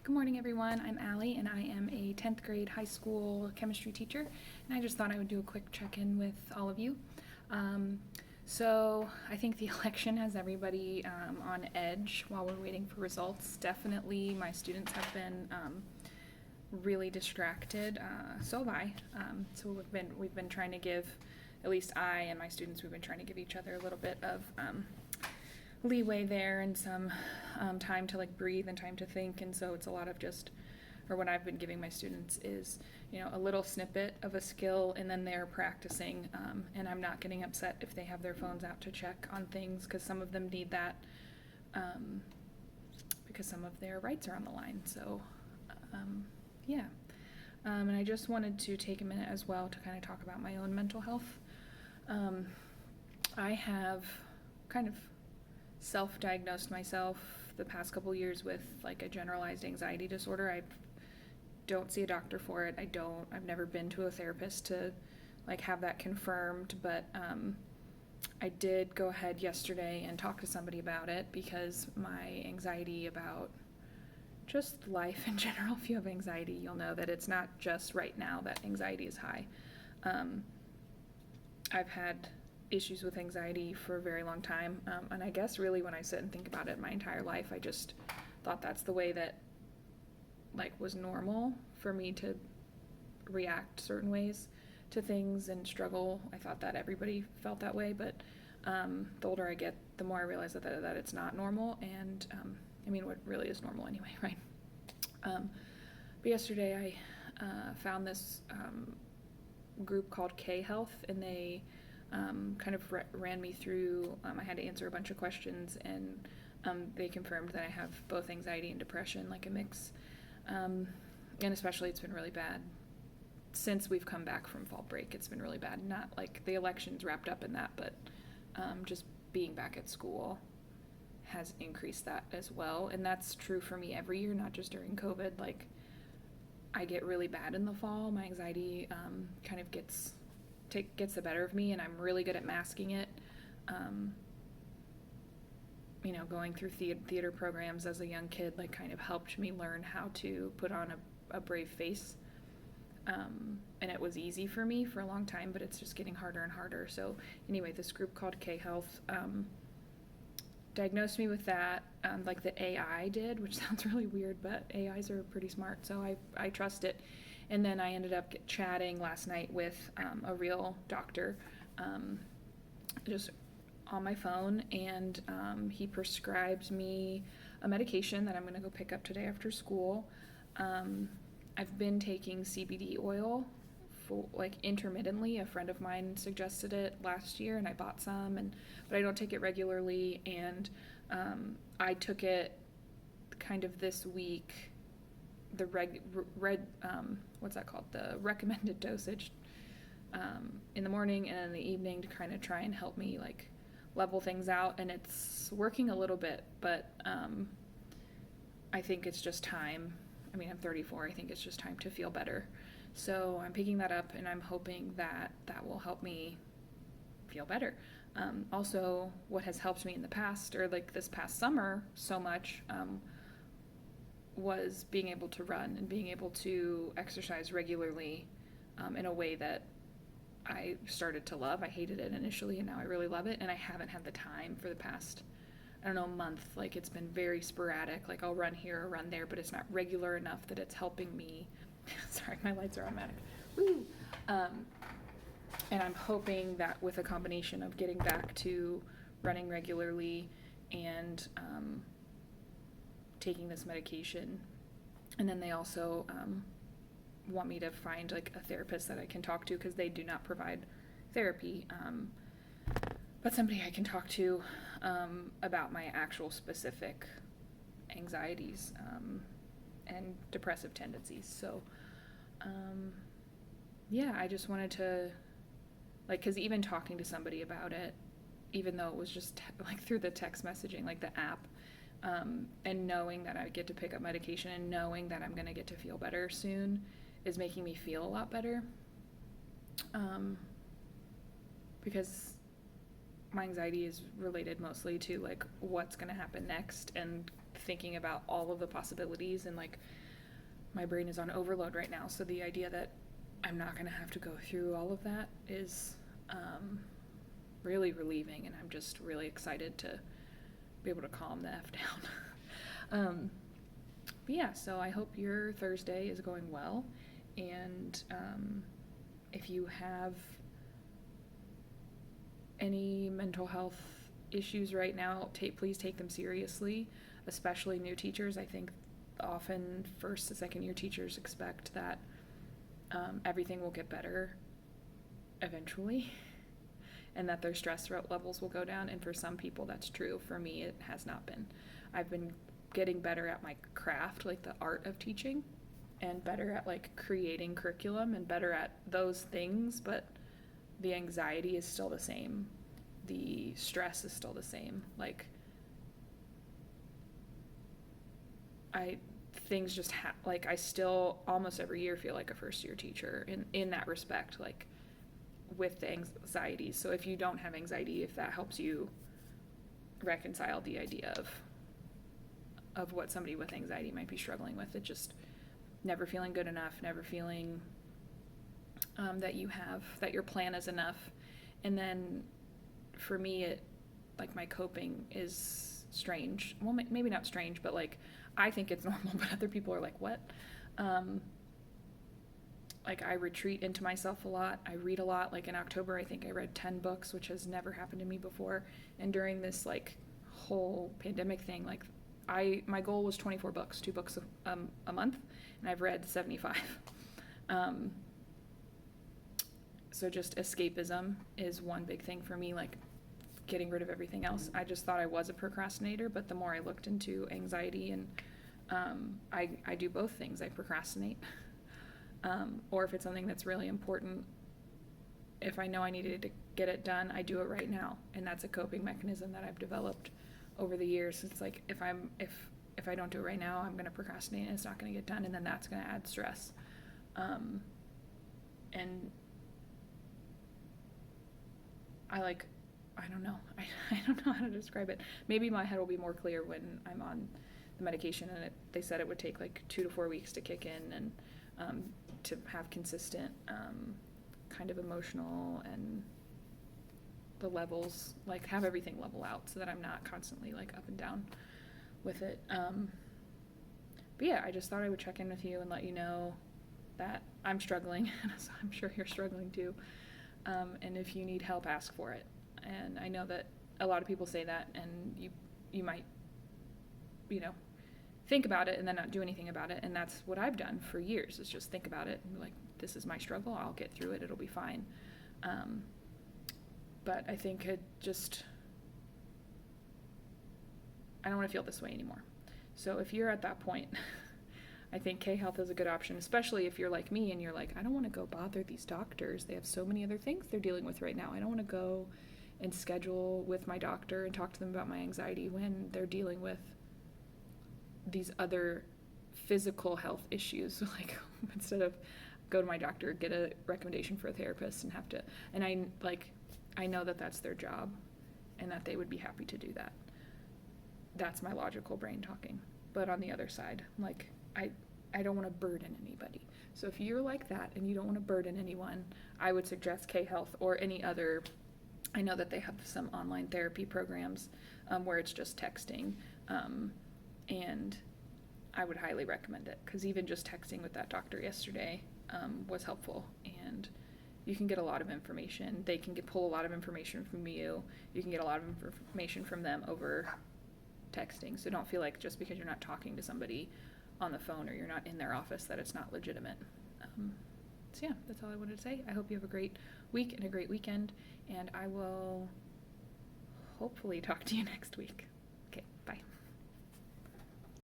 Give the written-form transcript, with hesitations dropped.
Good morning, everyone. I'm Allie, and I am a 10th grade high school chemistry teacher, and I just thought I would do a quick check-in with all of you. So I think the election has everybody on edge while we're waiting for results. Definitely my students have been really distracted, so have I. So we've been trying to give, at least I and my students, we've been trying to give each other a little bit of leeway there and some time to breathe and time to think. And so it's a lot of what I've been giving my students is, a little snippet of a skill, and then they're practicing, and I'm not getting upset if they have their phones out to check on things, because some of them need that, because some of their rights are on the line. So yeah. And I just wanted to take a minute as well to kind of talk about my own mental health. I have kind of self-diagnosed myself the past couple years with a generalized anxiety disorder. I don't see a doctor for it. I've never been to a therapist to have that confirmed, but I did go ahead yesterday and talk to somebody about it, because my anxiety about just life in general, if you have anxiety, you'll know that it's not just right now that anxiety is high. I've had issues with anxiety for a very long time, and I guess really when I sit and think about it, my entire life I just thought that's the way that was normal for me to react certain ways to things and struggle. I thought that everybody felt that way, but the older I get, the more I realize that it's not normal, and what really is normal anyway, right? But yesterday I found this group called K-Health, and they kind of ran me through, I had to answer a bunch of questions, and they confirmed that I have both anxiety and depression, a mix. And especially it's been really bad since we've come back from fall break. It's been really bad. Not the election's wrapped up in that, but just being back at school has increased that as well. And that's true for me every year, not just during COVID. I get really bad in the fall. My anxiety kind of gets the better of me, and I'm really good at masking it. Going through theater programs as a young kid kind of helped me learn how to put on a brave face, and it was easy for me for a long time, but it's just getting harder and harder. So anyway, this group called K-Health diagnosed me with that, the AI did, which sounds really weird, but AIs are pretty smart, so I trust it. And then I ended up chatting last night with a real doctor, just on my phone, and he prescribed me a medication that I'm going to go pick up today after school. I've been taking CBD oil for intermittently. A friend of mine suggested it last year, and I bought some, but I don't take it regularly, and I took it kind of this week, the what's that called? The recommended dosage in the morning and in the evening to kind of try and help me level things out, and it's working a little bit, but I think it's just time. I'm 34. I think it's just time to feel better. So I'm picking that up, and I'm hoping that will help me feel better. Also, what has helped me in the past, or this past summer so much, was being able to run and being able to exercise regularly in a way that I started to love. I hated it initially, and now I really love it, and I haven't had the time for the past, month. It's been very sporadic. I'll run here or run there, but it's not regular enough that it's helping me. Sorry, my lights are automatic. Woo! And I'm hoping that with a combination of getting back to running regularly and taking this medication, and then they also want me to find a therapist that I can talk to, because they do not provide therapy, but somebody I can talk to about my actual specific anxieties and depressive tendencies. So yeah, I just wanted to because even talking to somebody about it, even though it was just through the text messaging, the app, and knowing that I get to pick up medication and knowing that I'm going to get to feel better soon is making me feel a lot better, because my anxiety is related mostly to what's going to happen next, and thinking about all of the possibilities, and like my brain is on overload right now. So the idea that I'm not going to have to go through all of that is really relieving, and I'm just really excited to be able to calm the F down. But yeah, so I hope your Thursday is going well, and if you have any mental health issues right now, please take them seriously, especially new teachers. I think often first and second year teachers expect that everything will get better eventually and that their stress levels will go down, and for some people that's true. For me, it has not been. I've been getting better at my craft, like the art of teaching, and better at like creating curriculum and better at those things, but the anxiety is still the same. The stress is still the same. Like things just like I still almost every year feel like a first year teacher in that respect, like with the anxiety. So if you don't have anxiety, if that helps you reconcile the idea of what somebody with anxiety might be struggling with, it just never feeling good enough, never feeling that your plan is enough. And then for me, it like my coping is strange. Well, maybe not strange, but like I think it's normal, but other people are like, what? Like I retreat into myself a lot. I read a lot. Like in October, I think I read 10 books, which has never happened to me before. And during this like whole pandemic thing, like my goal was 24 books, 2 books a month, and I've read 75. So just escapism is one big thing for me, like getting rid of everything else. I just thought I was a procrastinator, but the more I looked into anxiety, and I do both things. I procrastinate, or if it's something that's really important, if I know I needed to get it done, I do it right now, and that's a coping mechanism that I've developed over the years. It's like if I don't do it right now, I'm going to procrastinate and it's not going to get done, and then that's going to add stress. And I don't know. I don't know how to describe it. Maybe my head will be more clear when I'm on the medication, and they said it would take like 2 to 4 weeks to kick in, and to have consistent kind of emotional and the levels, like have everything level out so that I'm not constantly like up and down with it. But yeah, I just thought I would check in with you and let you know that I'm struggling, so I'm sure you're struggling too. And if you need help, ask for it. And I know that a lot of people say that, and you might, think about it and then not do anything about it. And that's what I've done for years, is just think about it and be like, this is my struggle. I'll get through it. It'll be fine. But I think I don't want to feel this way anymore. So if you're at that point, I think K-Health is a good option, especially if you're like me and you're like, I don't want to go bother these doctors. They have so many other things they're dealing with right now. I don't want to go and schedule with my doctor and talk to them about my anxiety when they're dealing with these other physical health issues. Like instead of go to my doctor, get a recommendation for a therapist and have to, and I know that that's their job and that they would be happy to do that. That's my logical brain talking. But on the other side, like I don't want to burden anybody. So if you're like that and you don't want to burden anyone, I would suggest K-Health or any other. I know that they have some online therapy programs where it's just texting, and I would highly recommend it, because even just texting with that doctor yesterday was helpful, and you can get a lot of information. They can pull a lot of information from you. You can get a lot of information from them over texting. So don't feel like just because you're not talking to somebody on the phone or you're not in their office that it's not legitimate. So yeah, that's all I wanted to say. I hope you have a great week and a great weekend, and I will hopefully talk to you next week.